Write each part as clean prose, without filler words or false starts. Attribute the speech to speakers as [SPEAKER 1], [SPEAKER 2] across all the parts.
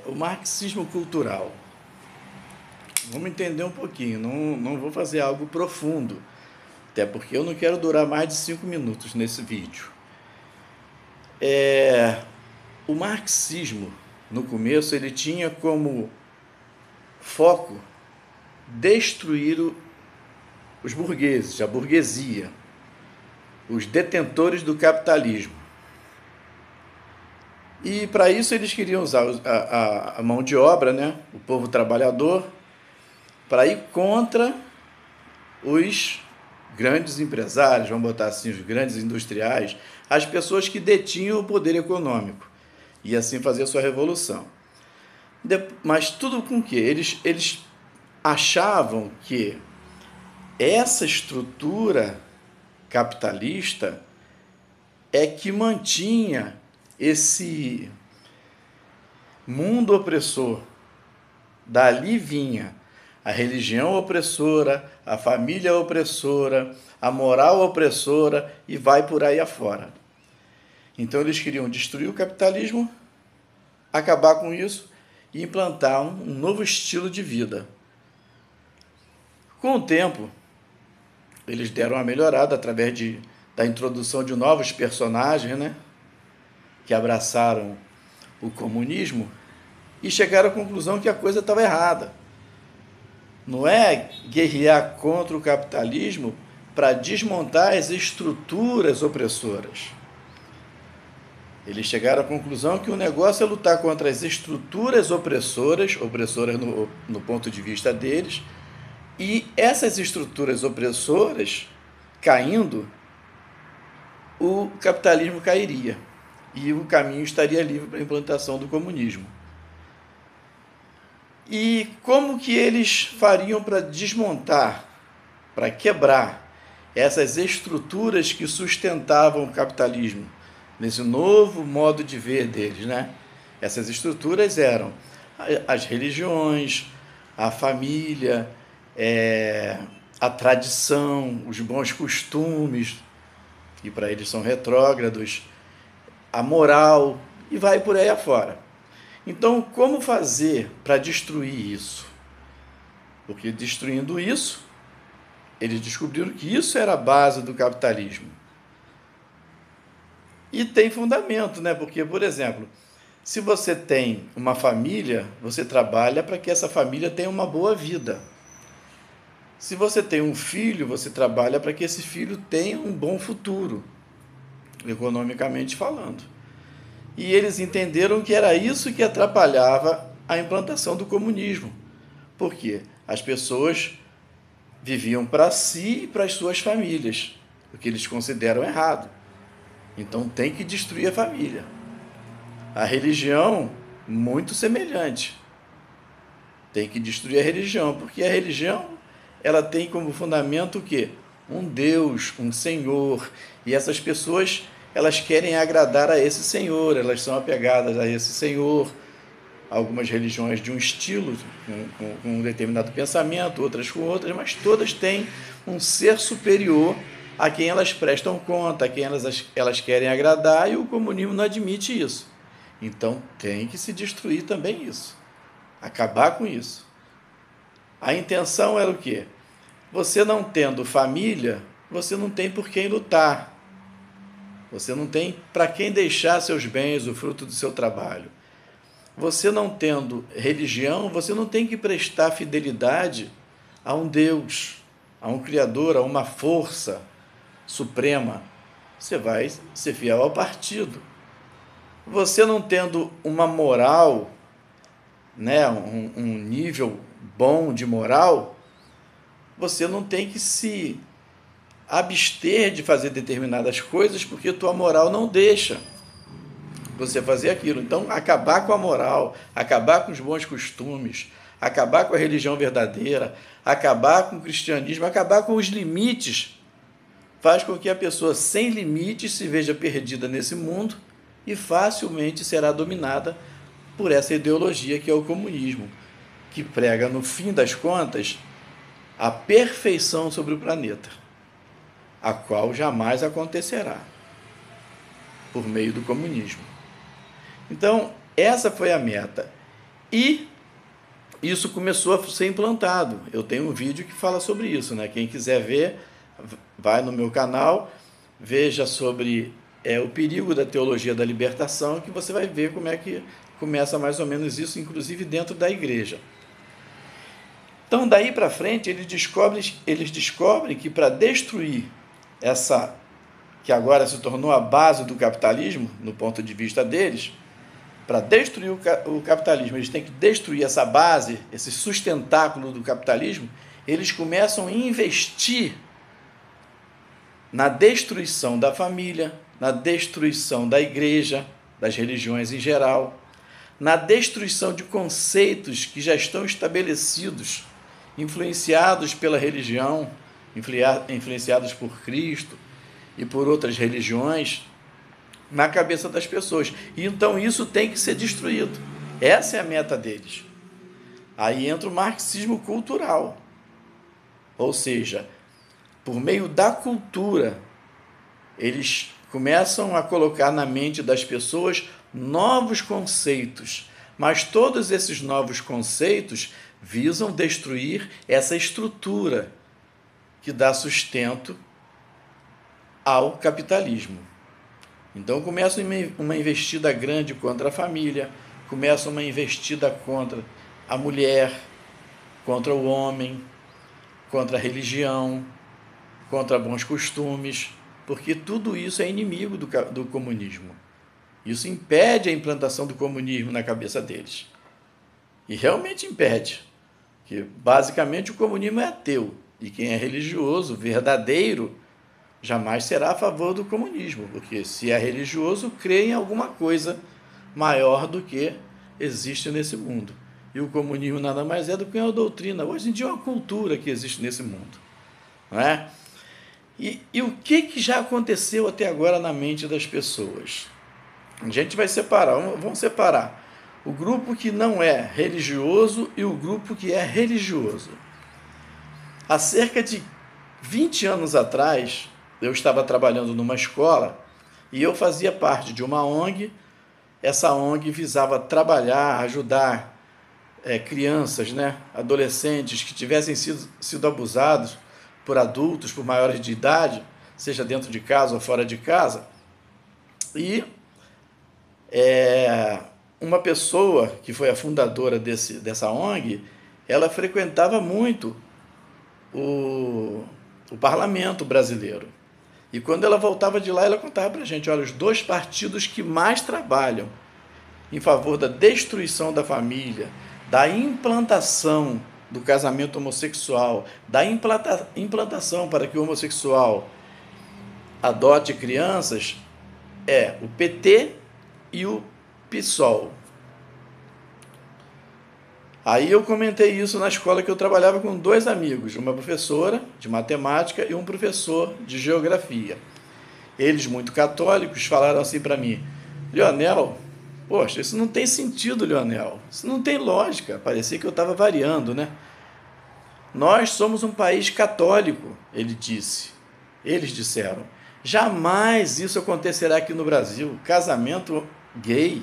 [SPEAKER 1] O marxismo cultural. Vamos entender um pouquinho, não vou fazer algo profundo, até porque eu não quero durar mais de 5 minutos nesse vídeo. O marxismo, no começo, ele tinha como foco destruir os burgueses, a burguesia, os detentores do capitalismo. E para isso eles queriam usar a mão de obra, né? O povo trabalhador, para ir contra os grandes empresários, vamos botar assim, os grandes industriais, as pessoas que detinham o poder econômico, e assim fazer a sua revolução. Mas tudo com que eles achavam que essa estrutura capitalista é que mantinha esse mundo opressor. Dali vinha a religião opressora, a família opressora, a moral opressora e vai por aí afora. Então eles queriam destruir o capitalismo, acabar com isso e implantar um novo estilo de vida. Com o tempo, eles deram uma melhorada através da introdução de novos personagens, né, que abraçaram o comunismo e chegaram à conclusão que a coisa estava errada. Não é guerrear contra o capitalismo para desmontar as estruturas opressoras. Eles chegaram à conclusão que o negócio é lutar contra as estruturas opressoras no ponto de vista deles, e essas estruturas opressoras caindo, o capitalismo cairia e o caminho estaria livre para a implantação do comunismo. E como que eles fariam para desmontar, para quebrar essas estruturas que sustentavam o capitalismo, nesse novo modo de ver deles, né? Essas estruturas eram as religiões, a família, a tradição, os bons costumes, que para eles são retrógrados, a moral, e vai por aí afora. Então, como fazer para destruir isso? Porque destruindo isso, eles descobriram que isso era a base do capitalismo. E tem fundamento, né? Porque, por exemplo, se você tem uma família, você trabalha para que essa família tenha uma boa vida. Se você tem um filho, você trabalha para que esse filho tenha um bom futuro, economicamente falando. E eles entenderam que era isso que atrapalhava a implantação do comunismo. Por quê? As pessoas viviam para si e para as suas famílias, o que eles consideram errado. Então tem que destruir a família. A religião, muito semelhante. Tem que destruir a religião, porque a religião ela tem como fundamento o quê? Um Deus, um Senhor. E essas pessoas, elas querem agradar a esse Senhor, elas são apegadas a esse Senhor. Algumas religiões de um estilo, com um determinado pensamento, outras com outras, mas todas têm um ser superior a quem elas prestam conta, a quem elas querem agradar, e o comunismo não admite isso. Então tem que se destruir também isso, acabar com isso. A intenção era o quê? Você não tendo família, você não tem por quem lutar. Você não tem para quem deixar seus bens, o fruto do seu trabalho. Você não tendo religião, você não tem que prestar fidelidade a um Deus, a um Criador, a uma força suprema. Você vai ser fiel ao partido. Você não tendo uma moral, né, um nível bom de moral, você não tem que se abster de fazer determinadas coisas porque tua moral não deixa você fazer aquilo. Então, acabar com a moral, acabar com os bons costumes, acabar com a religião verdadeira, acabar com o cristianismo, acabar com os limites, faz com que a pessoa sem limites se veja perdida nesse mundo e facilmente será dominada por essa ideologia que é o comunismo, que prega, no fim das contas, a perfeição sobre o planeta, a qual jamais acontecerá por meio do comunismo. Então, essa foi a meta. E isso começou a ser implantado. Eu tenho um vídeo que fala sobre isso, né? Quem quiser ver, vai no meu canal, veja sobre o perigo da teologia da libertação, que você vai ver como é que começa mais ou menos isso, inclusive dentro da igreja. Então, daí para frente, eles descobrem que para destruir essa, que agora se tornou a base do capitalismo, no ponto de vista deles, para destruir o capitalismo, eles têm que destruir essa base, esse sustentáculo do capitalismo, eles começam a investir na destruição da família, na destruição da igreja, das religiões em geral, na destruição de conceitos que já estão estabelecidos, influenciados pela religião, influenciados por Cristo e por outras religiões, na cabeça das pessoas. E então isso tem que ser destruído. Essa é a meta deles. Aí entra o marxismo cultural. Ou seja, por meio da cultura, eles começam a colocar na mente das pessoas novos conceitos. Mas todos esses novos conceitos visam destruir essa estrutura que dá sustento ao capitalismo. Então começa uma investida grande contra a família, começa uma investida contra a mulher, contra o homem, contra a religião, contra bons costumes, porque tudo isso é inimigo do comunismo. Isso impede a implantação do comunismo na cabeça deles. E realmente impede, que basicamente o comunismo é ateu, e quem é religioso, verdadeiro, jamais será a favor do comunismo, porque se é religioso, crê em alguma coisa maior do que existe nesse mundo. E o comunismo nada mais é do que uma doutrina. Hoje em dia é uma cultura que existe nesse mundo. Não é? E o que já aconteceu até agora na mente das pessoas? A gente vai separar, vamos separar o grupo que não é religioso e o grupo que é religioso. Há cerca de 20 anos atrás, eu estava trabalhando numa escola e eu fazia parte de uma ONG. Essa ONG visava trabalhar, ajudar crianças, adolescentes que tivessem sido abusados por adultos, por maiores de idade, seja dentro de casa ou fora de casa. E uma pessoa que foi a fundadora dessa ONG, ela frequentava muito o parlamento brasileiro. E quando ela voltava de lá, ela contava para a gente, olha, os 2 partidos que mais trabalham em favor da destruição da família, da implantação do casamento homossexual, da implantação para que o homossexual adote crianças, é o PT e o PSOL. Aí eu comentei isso na escola que eu trabalhava com 2 amigos, uma professora de matemática e um professor de geografia. Eles, muito católicos, falaram assim para mim, Leonel, poxa, isso não tem sentido, Leonel, isso não tem lógica, parecia que eu estava variando, né? Nós somos um país católico, eles disseram, jamais isso acontecerá aqui no Brasil, casamento gay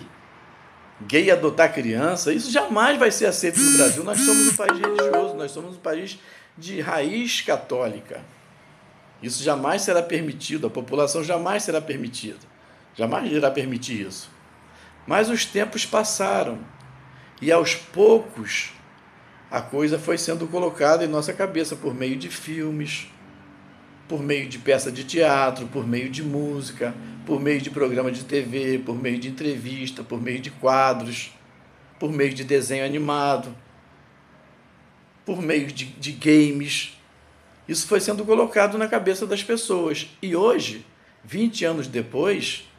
[SPEAKER 1] adotar criança, isso jamais vai ser aceito no Brasil. Nós somos um país religioso, nós somos um país de raiz católica. Isso jamais será permitido, a população jamais será permitida, jamais irá permitir isso. Mas os tempos passaram e aos poucos a coisa foi sendo colocada em nossa cabeça por meio de filmes, por meio de peça de teatro, por meio de música, por meio de programa de TV, por meio de entrevista, por meio de quadros, por meio de desenho animado, por meio de games. Isso foi sendo colocado na cabeça das pessoas. E hoje, 20 anos depois,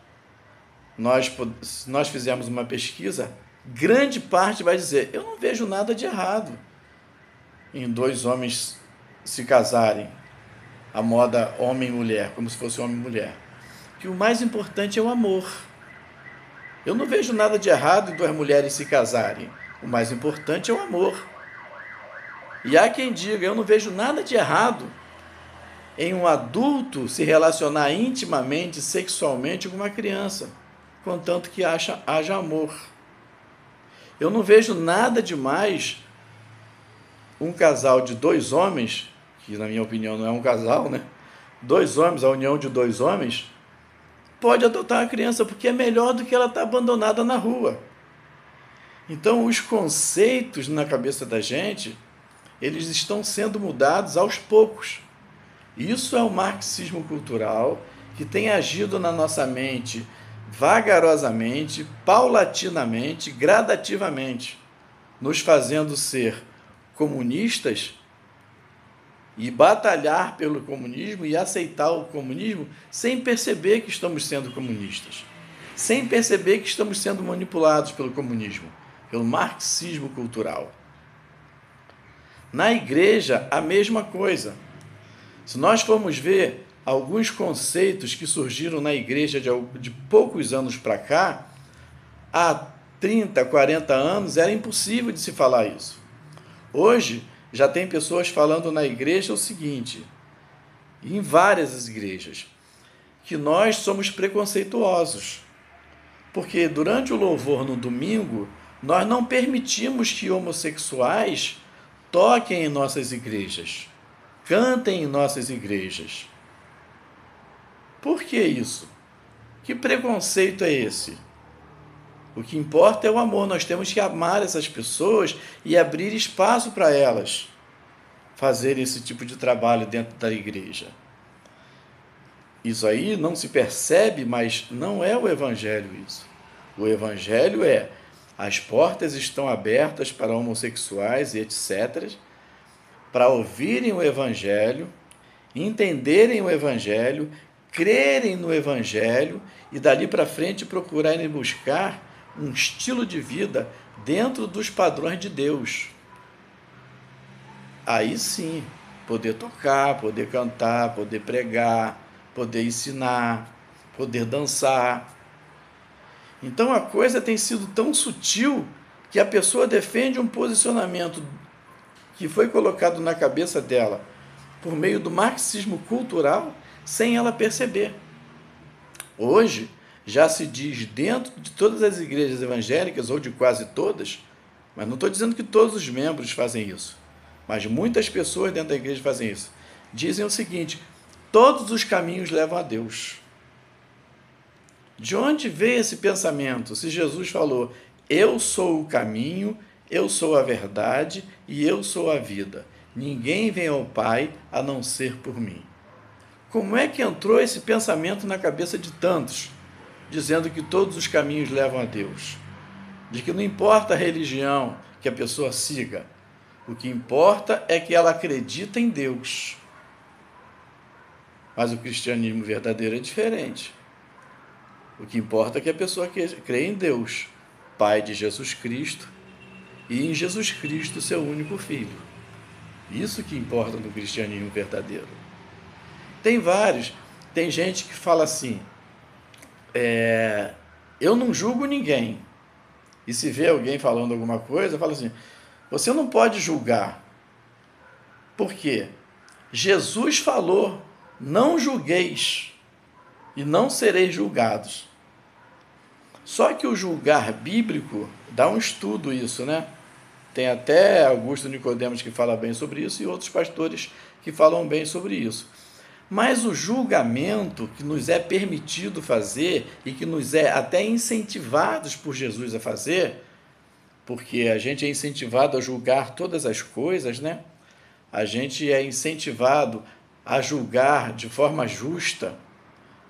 [SPEAKER 1] nós fizemos uma pesquisa, grande parte vai dizer, eu não vejo nada de errado em 2 homens se casarem, a moda homem e mulher, como se fosse homem e mulher. Que o mais importante é o amor. Eu não vejo nada de errado em 2 mulheres se casarem. O mais importante é o amor. E há quem diga, eu não vejo nada de errado em um adulto se relacionar intimamente, sexualmente com uma criança, contanto que haja amor. Eu não vejo nada demais um casal de dois homens, que na minha opinião não é um casal, né? Dois homens, a união de dois homens, pode adotar uma criança, porque é melhor do que ela estar abandonada na rua. Então, os conceitos na cabeça da gente, eles estão sendo mudados aos poucos. Isso é o marxismo cultural que tem agido na nossa mente vagarosamente, paulatinamente, gradativamente, nos fazendo ser comunistas e batalhar pelo comunismo e aceitar o comunismo sem perceber que estamos sendo comunistas, sem perceber que estamos sendo manipulados pelo comunismo, pelo marxismo cultural. Na igreja, a mesma coisa. Se nós formos ver alguns conceitos que surgiram na igreja de poucos anos para cá, há 30, 40 anos era impossível de se falar isso. Hoje, já tem pessoas falando na igreja o seguinte, em várias igrejas, que nós somos preconceituosos, porque durante o louvor no domingo, nós não permitimos que homossexuais toquem em nossas igrejas, cantem em nossas igrejas. Por que isso? Que preconceito é esse? O que importa é o amor. Nós temos que amar essas pessoas e abrir espaço para elas fazerem esse tipo de trabalho dentro da igreja. Isso aí não se percebe, mas não é o evangelho isso. O evangelho é: as portas estão abertas para homossexuais e etc., para ouvirem o evangelho, entenderem o evangelho, crerem no evangelho e dali para frente procurarem buscar um estilo de vida dentro dos padrões de Deus. Aí sim, poder tocar, poder cantar, poder pregar, poder ensinar, poder dançar. Então a coisa tem sido tão sutil que a pessoa defende um posicionamento que foi colocado na cabeça dela por meio do marxismo cultural sem ela perceber. Hoje, já se diz dentro de todas as igrejas evangélicas, ou de quase todas, mas não estou dizendo que todos os membros fazem isso, mas muitas pessoas dentro da igreja fazem isso, dizem o seguinte: todos os caminhos levam a Deus. De onde veio esse pensamento? Se Jesus falou, eu sou o caminho, eu sou a verdade e eu sou a vida. Ninguém vem ao Pai a não ser por mim. Como é que entrou esse pensamento na cabeça de tantos, dizendo que todos os caminhos levam a Deus? De que não importa a religião que a pessoa siga, o que importa é que ela acredita em Deus. Mas o cristianismo verdadeiro é diferente. O que importa é que a pessoa crê em Deus, Pai de Jesus Cristo, e em Jesus Cristo, seu único Filho. Isso que importa no cristianismo verdadeiro. Tem vários, tem gente que fala assim, eu não julgo ninguém. E se vê alguém falando alguma coisa, fala assim, você não pode julgar. Por quê? Jesus falou, não julgueis e não sereis julgados. Só que o julgar bíblico, dá um estudo isso, né? Tem até Augusto Nicodemos que fala bem sobre isso e outros pastores que falam bem sobre isso. Mas o julgamento que nos é permitido fazer e que nos é até incentivados por Jesus a fazer, porque a gente é incentivado a julgar todas as coisas, né? A gente é incentivado a julgar de forma justa,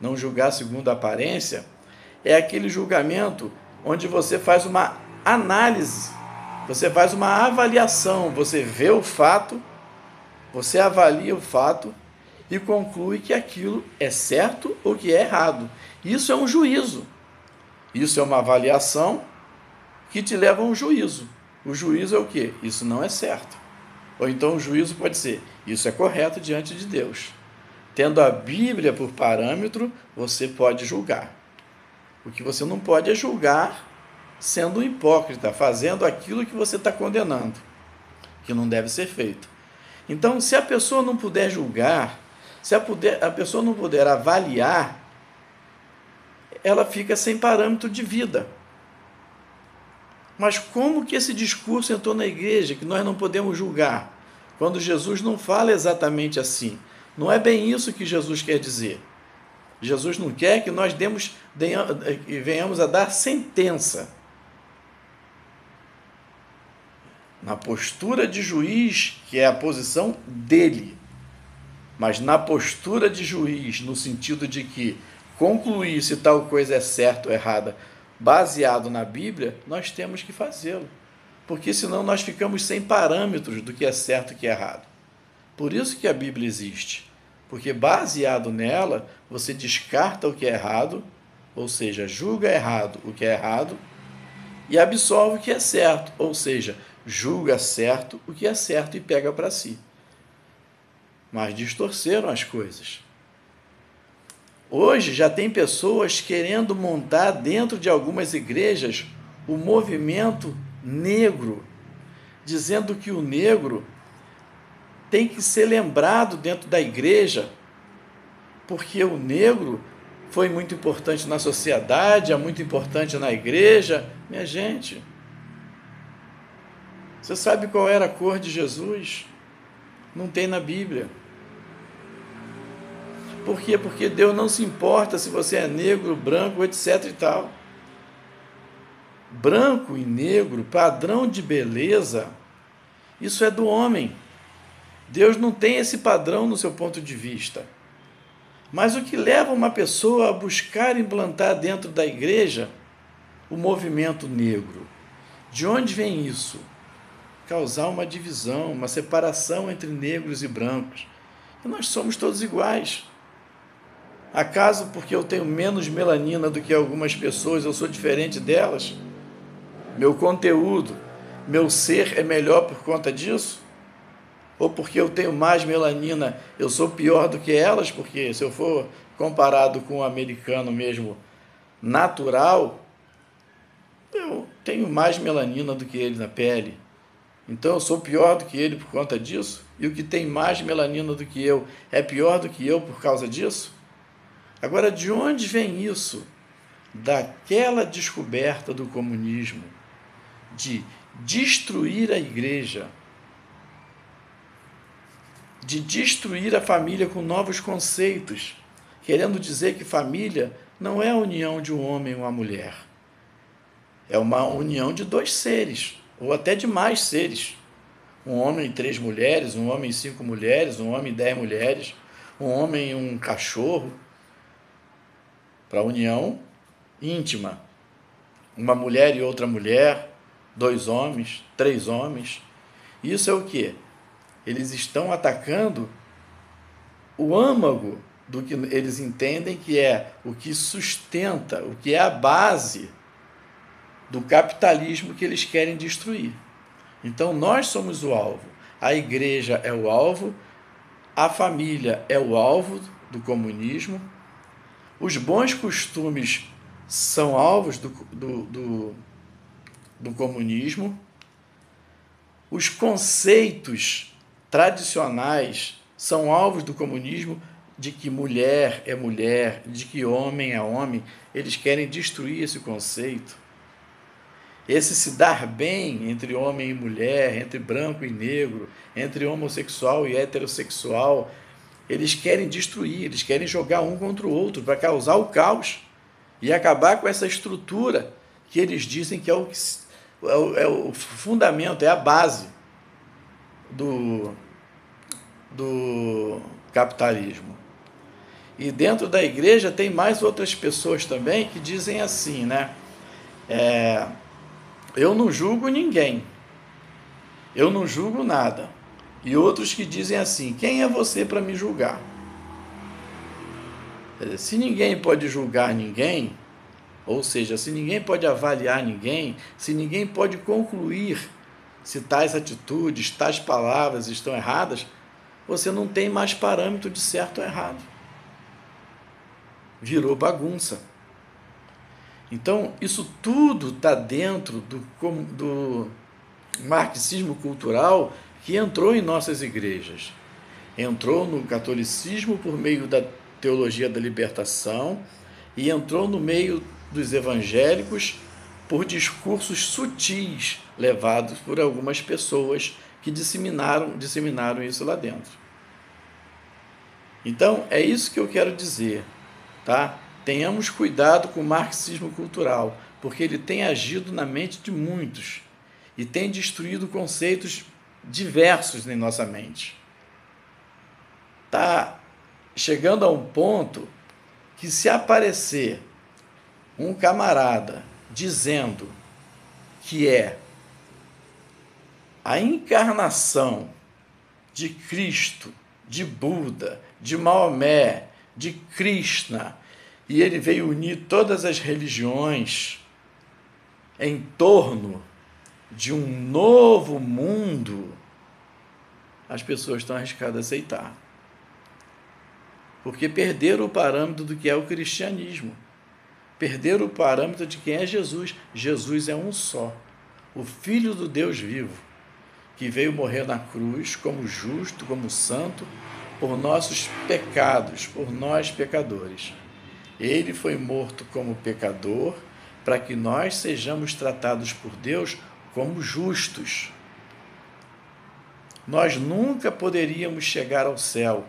[SPEAKER 1] não julgar segundo a aparência, é aquele julgamento onde você faz uma análise, você faz uma avaliação, você vê o fato, você avalia o fato e conclui que aquilo é certo ou que é errado. Isso é um juízo. Isso é uma avaliação que te leva a um juízo. O juízo é o quê? Isso não é certo. Ou então o juízo pode ser, isso é correto diante de Deus. Tendo a Bíblia por parâmetro, você pode julgar. O que você não pode é julgar sendo um hipócrita, fazendo aquilo que você está condenando, que não deve ser feito. Então, se a pessoa não puder julgar, se a pessoa não puder avaliar, ela fica sem parâmetro de vida. Mas como que esse discurso entrou na igreja, que nós não podemos julgar, quando Jesus não fala exatamente assim? Não é bem isso que Jesus quer dizer. Jesus não quer que nós venhamos a dar sentença. Na postura de juiz, que é a posição dele, mas na postura de juiz, no sentido de que concluir se tal coisa é certa ou errada, baseado na Bíblia, nós temos que fazê-lo, porque senão nós ficamos sem parâmetros do que é certo e o que é errado. Por isso que a Bíblia existe, porque baseado nela, você descarta o que é errado, ou seja, julga errado o que é errado, e absolve o que é certo, ou seja, julga certo o que é certo e pega para si. Mas distorceram as coisas. Hoje já tem pessoas querendo montar dentro de algumas igrejas o movimento negro, dizendo que o negro tem que ser lembrado dentro da igreja, porque o negro foi muito importante na sociedade, é muito importante na igreja. Minha gente, você sabe qual era a cor de Jesus? Não tem na Bíblia. Por quê? Porque Deus não se importa se você é negro, branco, etc e tal. Branco e negro, padrão de beleza, isso é do homem. Deus não tem esse padrão no seu ponto de vista. Mas o que leva uma pessoa a buscar implantar dentro da igreja o movimento negro? De onde vem isso? Causar uma divisão, uma separação entre negros e brancos. E nós somos todos iguais. Acaso porque eu tenho menos melanina do que algumas pessoas, eu sou diferente delas? Meu conteúdo, meu ser é melhor por conta disso? Ou porque eu tenho mais melanina, eu sou pior do que elas? Porque se eu for comparado com o americano mesmo, natural, eu tenho mais melanina do que ele na pele. Então eu sou pior do que ele por conta disso? E o que tem mais melanina do que eu é pior do que eu por causa disso? Agora, de onde vem isso? Daquela descoberta do comunismo, de destruir a igreja, de destruir a família com novos conceitos, querendo dizer que família não é a união de um homem e uma mulher. É uma união de dois seres, ou até de mais seres. Um homem e 3 mulheres, um homem e 5 mulheres, um homem e 10 mulheres, um homem e um cachorro, para a união íntima. Uma mulher e outra mulher, 2 homens, 3 homens. Isso é o quê? Eles estão atacando o âmago do que eles entendem que é o que sustenta, o que é a base do capitalismo que eles querem destruir. Então nós somos o alvo, a igreja é o alvo, a família é o alvo do comunismo, os bons costumes são alvos do comunismo, os conceitos tradicionais são alvos do comunismo, de que mulher é mulher, de que homem é homem. Eles querem destruir esse conceito. Esse se dar bem entre homem e mulher, entre branco e negro, entre homossexual e heterossexual, eles querem destruir, eles querem jogar um contra o outro para causar o caos e acabar com essa estrutura que eles dizem que é o fundamento, é a base do capitalismo. E dentro da igreja tem mais outras pessoas também que dizem assim, né? Eu não julgo ninguém, eu não julgo nada. E outros que dizem assim, quem é você para me julgar? Se ninguém pode julgar ninguém, ou seja, se ninguém pode avaliar ninguém, se ninguém pode concluir se tais atitudes, tais palavras estão erradas, você não tem mais parâmetro de certo ou errado. Virou bagunça. Então, isso tudo está dentro do marxismo cultural que entrou em nossas igrejas. Entrou no catolicismo por meio da teologia da libertação e entrou no meio dos evangélicos por discursos sutis levados por algumas pessoas que disseminaram isso lá dentro. Então, é isso que eu quero dizer, tá? Tenhamos cuidado com o marxismo cultural, porque ele tem agido na mente de muitos e tem destruído conceitos diversos em nossa mente. Tá chegando a um ponto que, se aparecer um camarada dizendo que é a encarnação de Cristo, de Buda, de Maomé, de Krishna, e ele veio unir todas as religiões em torno de um novo mundo, as pessoas estão arriscadas a aceitar. Porque perderam o parâmetro do que é o cristianismo. Perderam o parâmetro de quem é Jesus. Jesus é um só, o Filho do Deus vivo, que veio morrer na cruz como justo, como santo, por nossos pecados, por nós pecadores. Ele foi morto como pecador, para que nós sejamos tratados por Deus como justos. Nós nunca poderíamos chegar ao céu,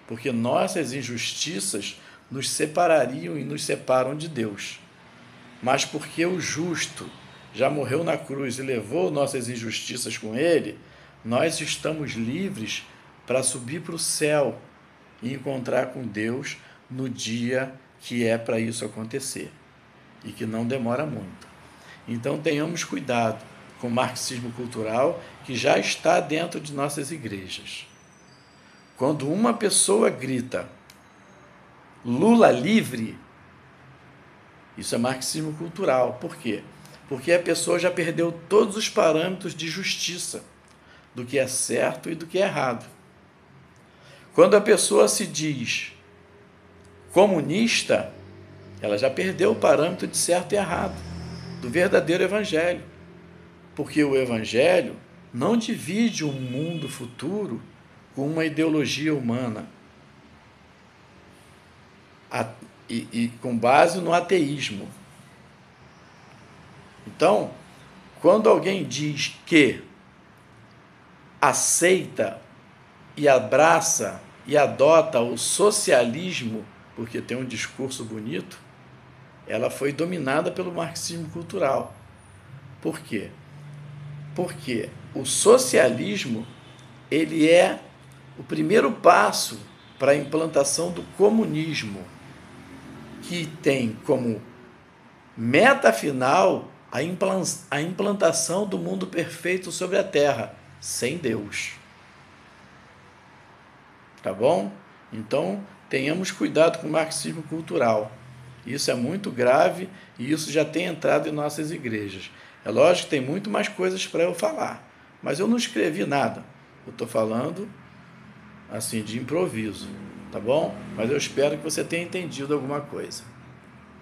[SPEAKER 1] porque nossas injustiças nos separariam e nos separam de Deus. Mas porque o justo já morreu na cruz e levou nossas injustiças com ele, nós estamos livres para subir para o céu e encontrar com Deus no dia que é para isso acontecer, e que não demora muito. Então tenhamos cuidado com o marxismo cultural que já está dentro de nossas igrejas. Quando uma pessoa grita Lula livre, isso é marxismo cultural. Por quê? Porque a pessoa já perdeu todos os parâmetros de justiça, do que é certo e do que é errado. Quando a pessoa se diz comunista, ela já perdeu o parâmetro de certo e errado, do verdadeiro evangelho. Porque o evangelho não divide um mundo futuro com uma ideologia humana e com base no ateísmo. Então, quando alguém diz que aceita e abraça e adota o socialismo, porque tem um discurso bonito, ela foi dominada pelo marxismo cultural. Por quê? Porque o socialismo, ele é o primeiro passo para a implantação do comunismo, que tem como meta final a implantação do mundo perfeito sobre a Terra, sem Deus. Tá bom? Então, tenhamos cuidado com o marxismo cultural. Isso é muito grave e isso já tem entrado em nossas igrejas. É lógico que tem muito mais coisas para eu falar, mas eu não escrevi nada. Eu estou falando assim de improviso, tá bom? Mas eu espero que você tenha entendido alguma coisa.